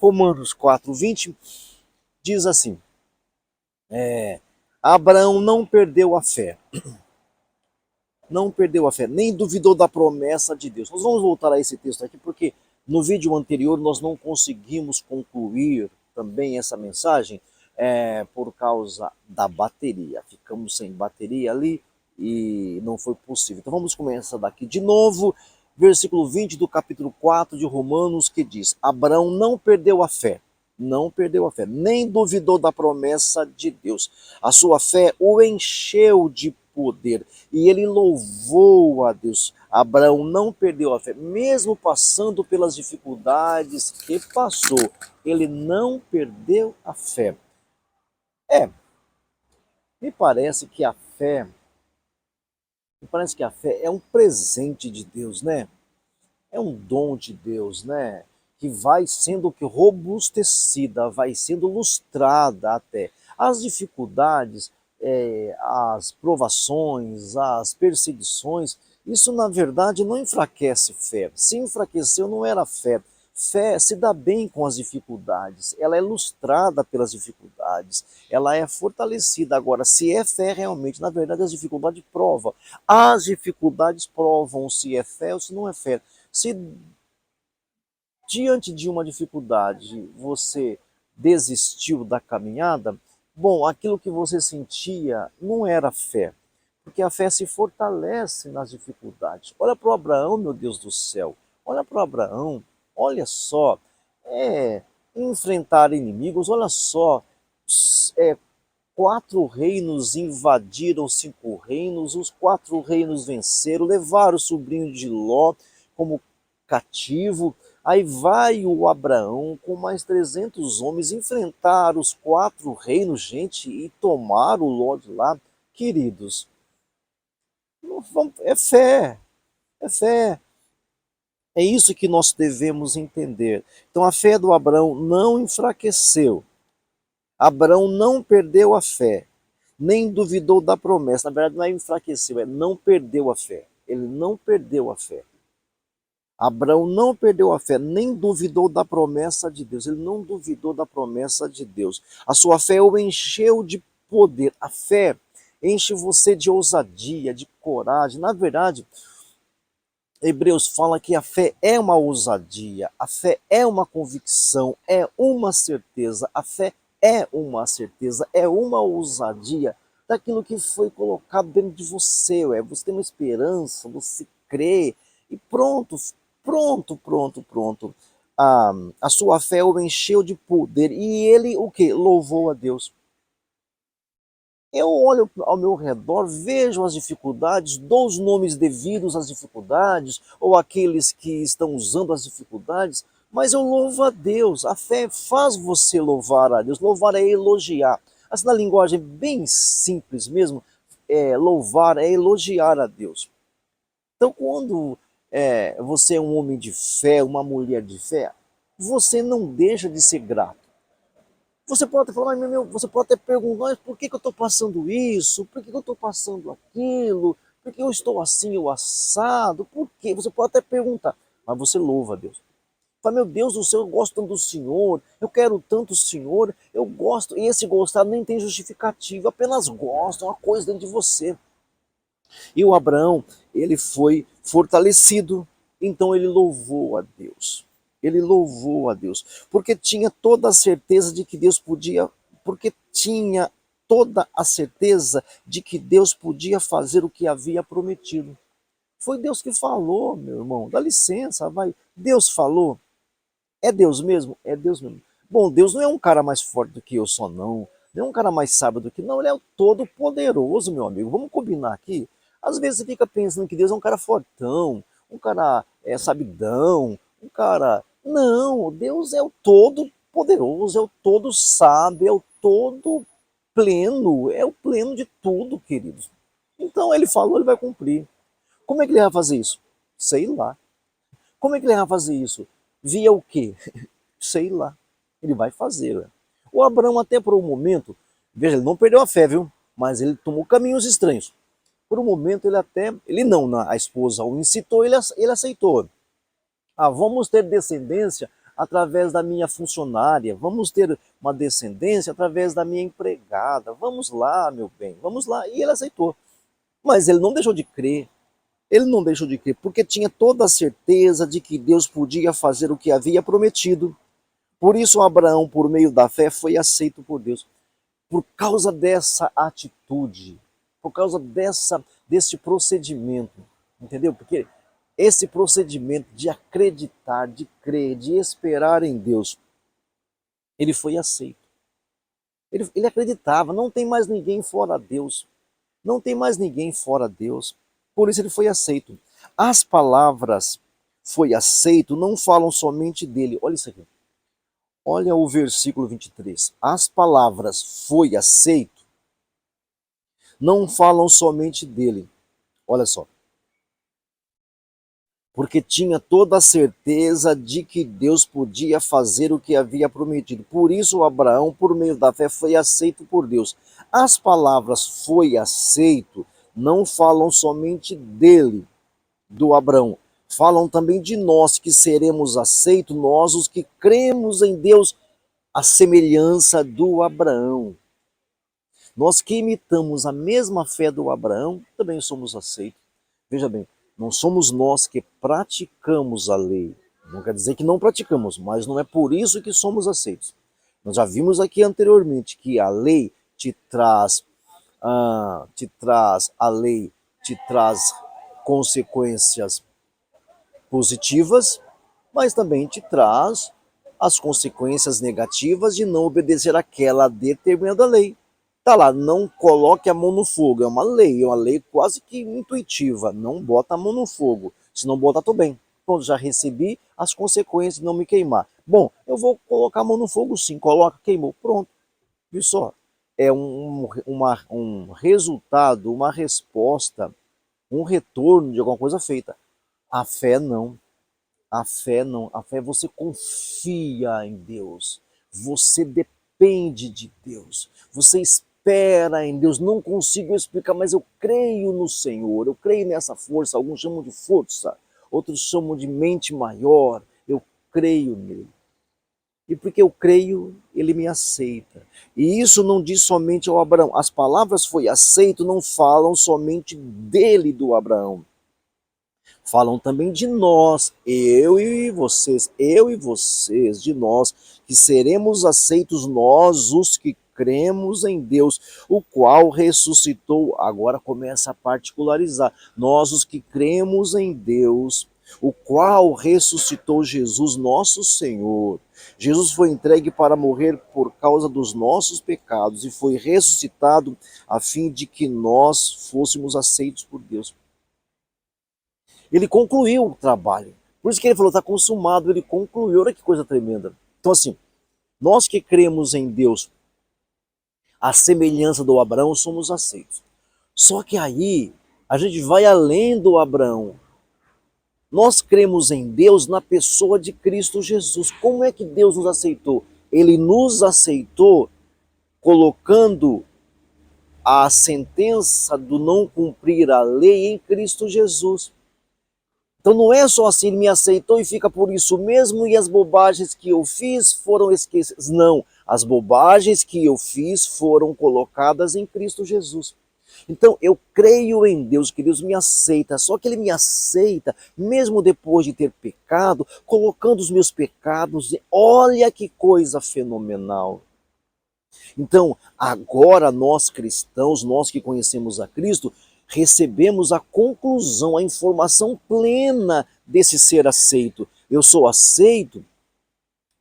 Romanos 4:20 diz assim, Abraão não perdeu a fé, nem duvidou da promessa de Deus. Nós vamos voltar a esse texto aqui, porque no vídeo anterior nós não conseguimos concluir também essa mensagem por causa da bateria. Ficamos sem bateria ali e não foi possível. Então vamos começar daqui de novo, versículo 20 do capítulo 4 de Romanos, que diz, Abraão não perdeu a fé, nem duvidou da promessa de Deus. A sua fé o encheu de poder e ele louvou a Deus. Abraão não perdeu a fé, mesmo passando pelas dificuldades que passou, ele não perdeu a fé. Me parece que a fé, é um presente de Deus, né? É um dom de Deus, né? Que vai sendo que robustecida, vai sendo lustrada até. As dificuldades, as provações, as perseguições, isso na verdade não enfraquece fé. Se enfraqueceu, não era fé. Fé se dá bem com as dificuldades, ela é lustrada pelas dificuldades, ela é fortalecida. Agora, se é fé realmente, na verdade as dificuldades provam. As dificuldades provam se é fé ou se não é fé. Se diante de uma dificuldade você desistiu da caminhada, bom, aquilo que você sentia não era fé, porque a fé se fortalece nas dificuldades. Olha para o Abraão, meu Deus do céu, olha para o Abraão, olha só, enfrentar inimigos, olha só, é, 4 reinos invadiram 5 reinos, os 4 reinos venceram, levaram o sobrinho de Ló como cativo. Aí vai o Abraão com mais 300 homens enfrentar os 4 reinos, gente, e tomar o Ló de lá. Queridos, é fé, é fé. É isso que nós devemos entender. Então a fé do Abraão não enfraqueceu. Abraão não perdeu a fé, nem duvidou da promessa. Na verdade, não é enfraqueceu, é não perdeu a fé. Ele não perdeu a fé. Abraão não perdeu a fé, nem duvidou da promessa de Deus. Ele não duvidou da promessa de Deus. A sua fé o encheu de poder. A fé enche você de ousadia, de coragem. Na verdade, Hebreus fala que a fé é uma ousadia, a fé é uma convicção, é uma certeza. A fé é uma certeza, é uma ousadia daquilo que foi colocado dentro de você. Você tem uma esperança, você crê e pronto, pronto. A sua fé o encheu de poder e ele o que? Louvou a Deus. Eu olho ao meu redor, vejo as dificuldades, dou os nomes devidos às dificuldades, ou àqueles que estão usando as dificuldades, mas eu louvo a Deus. A fé faz você louvar a Deus. Louvar é elogiar. Assim, na linguagem bem simples mesmo, louvar é elogiar a Deus. Então, quando você é um homem de fé, uma mulher de fé, você não deixa de ser grato. Você pode até falar, você pode até perguntar, mas por que eu estou passando isso? Por que eu estou passando aquilo? Por que eu estou assim, eu assado? Por quê? Você pode até perguntar, mas você louva a Deus. Fala, meu Deus do céu, eu gosto tanto do Senhor, eu quero tanto o Senhor, eu gosto, e esse gostar nem tem justificativo, apenas gosta, é uma coisa dentro de você. E o Abraão, ele foi fortalecido, então ele louvou a Deus. Ele louvou a Deus, porque tinha toda a certeza de que Deus podia, porque tinha toda a certeza de que Deus podia fazer o que havia prometido. Foi Deus que falou, meu irmão, dá licença, vai. Deus falou, é Deus mesmo? É Deus mesmo. Bom, Deus não é um cara mais forte do que eu só, não. Não é um cara mais sábio do que não. Ele é o todo-poderoso, meu amigo. Vamos combinar aqui? Às vezes você fica pensando que Deus é um cara fortão, um cara sabidão, um cara... Não, Deus é o todo-poderoso, é o todo-sábio, é o todo-pleno, é o pleno de tudo, queridos. Então ele falou, ele vai cumprir. Como é que ele vai fazer isso? Sei lá. Como é que ele vai fazer isso? Via o quê? Sei lá. Ele vai fazer. Ué. O Abraão até por um momento, veja, ele não perdeu a fé, viu? Mas ele tomou caminhos estranhos. Por um momento ele não, a esposa o incitou, ele aceitou. Ah, vamos ter descendência através da minha funcionária, vamos ter uma descendência através da minha empregada. Vamos lá, meu bem, vamos lá. E ele aceitou. Mas ele não deixou de crer. Ele não deixou de crer, porque tinha toda a certeza de que Deus podia fazer o que havia prometido. Por isso, Abraão, por meio da fé, foi aceito por Deus. Por causa dessa atitude, por causa desse procedimento, entendeu? Porque esse procedimento de acreditar, de crer, de esperar em Deus, ele foi aceito. Ele acreditava, não tem mais ninguém fora Deus. Não tem mais ninguém fora Deus. Por isso ele foi aceito. As palavras foi aceito não falam somente dele. Olha isso aqui. Olha o versículo 23. As palavras foi aceito não falam somente dele. Olha só. Porque tinha toda a certeza de que Deus podia fazer o que havia prometido. Por isso Abraão, por meio da fé, foi aceito por Deus. As palavras foi aceito não falam somente dele, do Abraão. Falam também de nós que seremos aceitos, nós os que cremos em Deus, a semelhança do Abraão. Nós que imitamos a mesma fé do Abraão, também somos aceitos. Veja bem, não somos nós que praticamos a lei. Não quer dizer que não praticamos, mas não é por isso que somos aceitos. Nós já vimos aqui anteriormente que a lei te traz consequências positivas, mas também te traz as consequências negativas de não obedecer àquela determinada lei. Tá lá, não coloque a mão no fogo, é uma lei quase que intuitiva, não bota a mão no fogo, se não botar, tô bem. Pronto, já recebi as consequências de não me queimar. Bom, eu vou colocar a mão no fogo sim, coloca, queimou, pronto. Viu só? É um resultado, uma resposta, um retorno de alguma coisa feita. A fé não. A fé não. A fé você confia em Deus. Você depende de Deus. Você espera em Deus. Não consigo explicar, mas eu creio no Senhor. Eu creio nessa força. Alguns chamam de força, outros chamam de mente maior. Eu creio nele. E porque eu creio, ele me aceita. E isso não diz somente ao Abraão. As palavras foi aceito não falam somente dele, do Abraão. Falam também de nós, eu e vocês, de nós, que seremos aceitos nós, os que cremos em Deus, o qual ressuscitou. Agora começa a particularizar. Nós, os que cremos em Deus, o qual ressuscitou Jesus, nosso Senhor. Jesus foi entregue para morrer por causa dos nossos pecados e foi ressuscitado a fim de que nós fôssemos aceitos por Deus. Ele concluiu o trabalho. Por isso que ele falou, está consumado, ele concluiu. Olha que coisa tremenda. Então assim, nós que cremos em Deus, a semelhança do Abraão, somos aceitos. Só que aí, a gente vai além do Abraão. Nós cremos em Deus na pessoa de Cristo Jesus. Como é que Deus nos aceitou? Ele nos aceitou colocando a sentença do não cumprir a lei em Cristo Jesus. Então não é só assim, ele me aceitou e fica por isso mesmo e as bobagens que eu fiz foram esquecidas. Não, as bobagens que eu fiz foram colocadas em Cristo Jesus. Então eu creio em Deus, que Deus me aceita, só que ele me aceita mesmo depois de ter pecado, colocando os meus pecados. Olha que coisa fenomenal. Então agora nós cristãos, nós que conhecemos a Cristo, recebemos a conclusão, a informação plena desse ser aceito. Eu sou aceito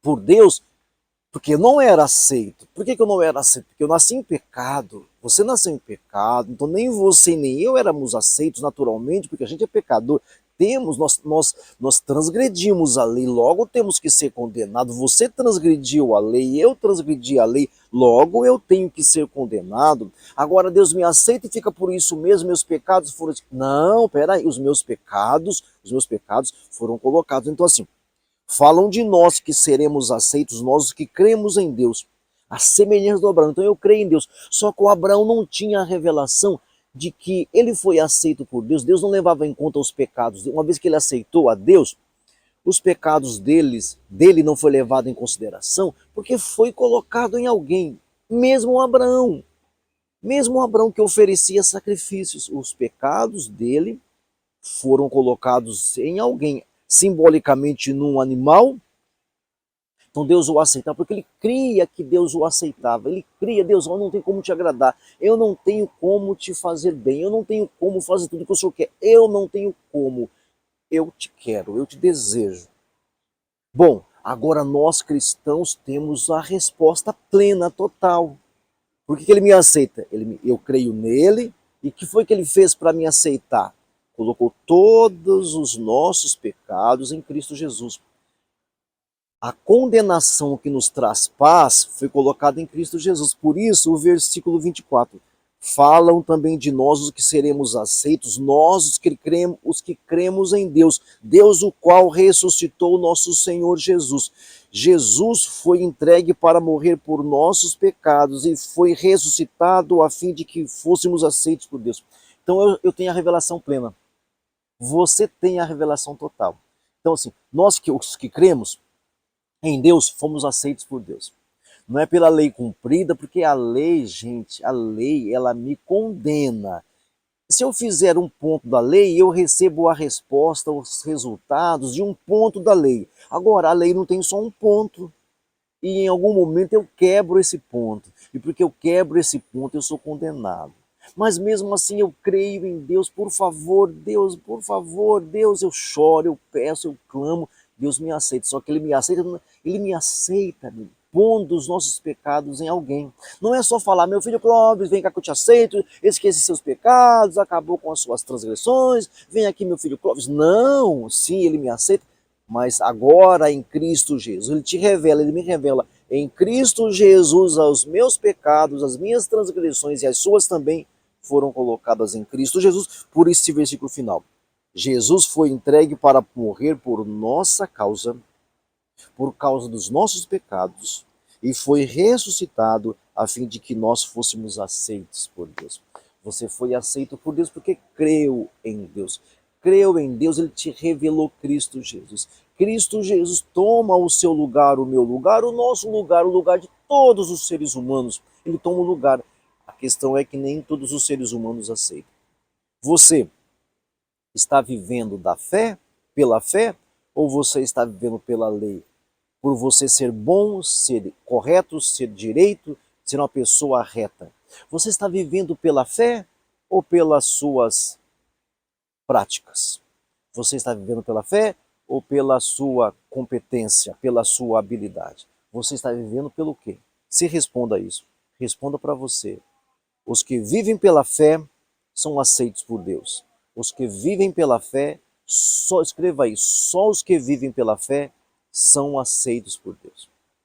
por Deus porque eu não era aceito. Por que eu não era aceito? Porque eu nasci em pecado. Você nasceu em pecado, então nem você nem eu éramos aceitos naturalmente, porque a gente é pecador. Nós transgredimos a lei, logo temos que ser condenados. Você transgrediu a lei, eu transgredi a lei, logo eu tenho que ser condenado. Agora Deus me aceita e fica por isso mesmo, meus pecados foram... Não, peraí, os meus pecados foram colocados. Então assim, falam de nós que seremos aceitos, nós que cremos em Deus, a semelhança do Abraão. Então eu creio em Deus. Só que o Abraão não tinha a revelação de que ele foi aceito por Deus. Deus não levava em conta os pecados. Uma vez que ele aceitou a Deus, Os pecados dele não foi levado em consideração porque foi colocado em alguém, mesmo Abraão. Mesmo Abraão que oferecia sacrifícios, os pecados dele foram colocados em alguém, simbolicamente num animal. Então Deus o aceitava, porque ele cria que Deus o aceitava. Ele cria, Deus, eu não tenho como te agradar, eu não tenho como te fazer bem, eu não tenho como fazer tudo que o Senhor quer, eu não tenho como. Eu te quero, eu te desejo. Bom, agora nós cristãos temos a resposta plena, total. Por que ele me aceita? Eu creio nele, e o que foi que ele fez para me aceitar? Colocou todos os nossos pecados em Cristo Jesus. A condenação que nos traz paz foi colocada em Cristo Jesus. Por isso, o versículo 24. Falam também de nós os que seremos aceitos, nós os que cremos em Deus, Deus o qual ressuscitou nosso Senhor Jesus. Jesus foi entregue para morrer por nossos pecados e foi ressuscitado a fim de que fôssemos aceitos por Deus. Então eu tenho a revelação plena. Você tem a revelação total. Então assim, nós os que cremos em Deus, fomos aceitos por Deus. Não é pela lei cumprida, porque a lei, gente, a lei, ela me condena. Se eu fizer um ponto da lei, eu recebo a resposta, os resultados de um ponto da lei. Agora, a lei não tem só um ponto. E em algum momento eu quebro esse ponto. E porque eu quebro esse ponto, eu sou condenado. Mas mesmo assim eu creio em Deus, por favor, Deus, eu choro, eu peço, eu clamo, Deus me aceita. Só que Ele me aceita, pondo os nossos pecados em alguém. Não é só falar, meu filho Clóvis, vem cá que eu te aceito, esquece seus pecados, acabou com as suas transgressões, vem aqui meu filho Clóvis. Não, sim, Ele me aceita, mas agora em Cristo Jesus, Ele te revela, Ele me revela em Cristo Jesus os meus pecados, as minhas transgressões e as suas também foram colocadas em Cristo Jesus. Por esse versículo final, Jesus foi entregue para morrer por nossa causa, por causa dos nossos pecados, e foi ressuscitado a fim de que nós fôssemos aceitos por Deus. Você foi aceito por Deus porque creu em Deus. Creu em Deus, Ele te revelou Cristo Jesus. Cristo Jesus toma o seu lugar, o meu lugar, o nosso lugar, o lugar de todos os seres humanos. Ele toma o lugar. A questão é que nem todos os seres humanos aceitam. Você está vivendo da fé, pela fé, ou você está vivendo pela lei? Por você ser bom, ser correto, ser direito, ser uma pessoa reta. Você está vivendo pela fé ou pelas suas práticas? Você está vivendo pela fé ou pela sua competência, pela sua habilidade? Você está vivendo pelo quê? Se responda a isso. Responda para você. Os que vivem pela fé são aceitos por Deus. Os que vivem pela fé, só escreva aí, só os que vivem pela fé são aceitos por Deus.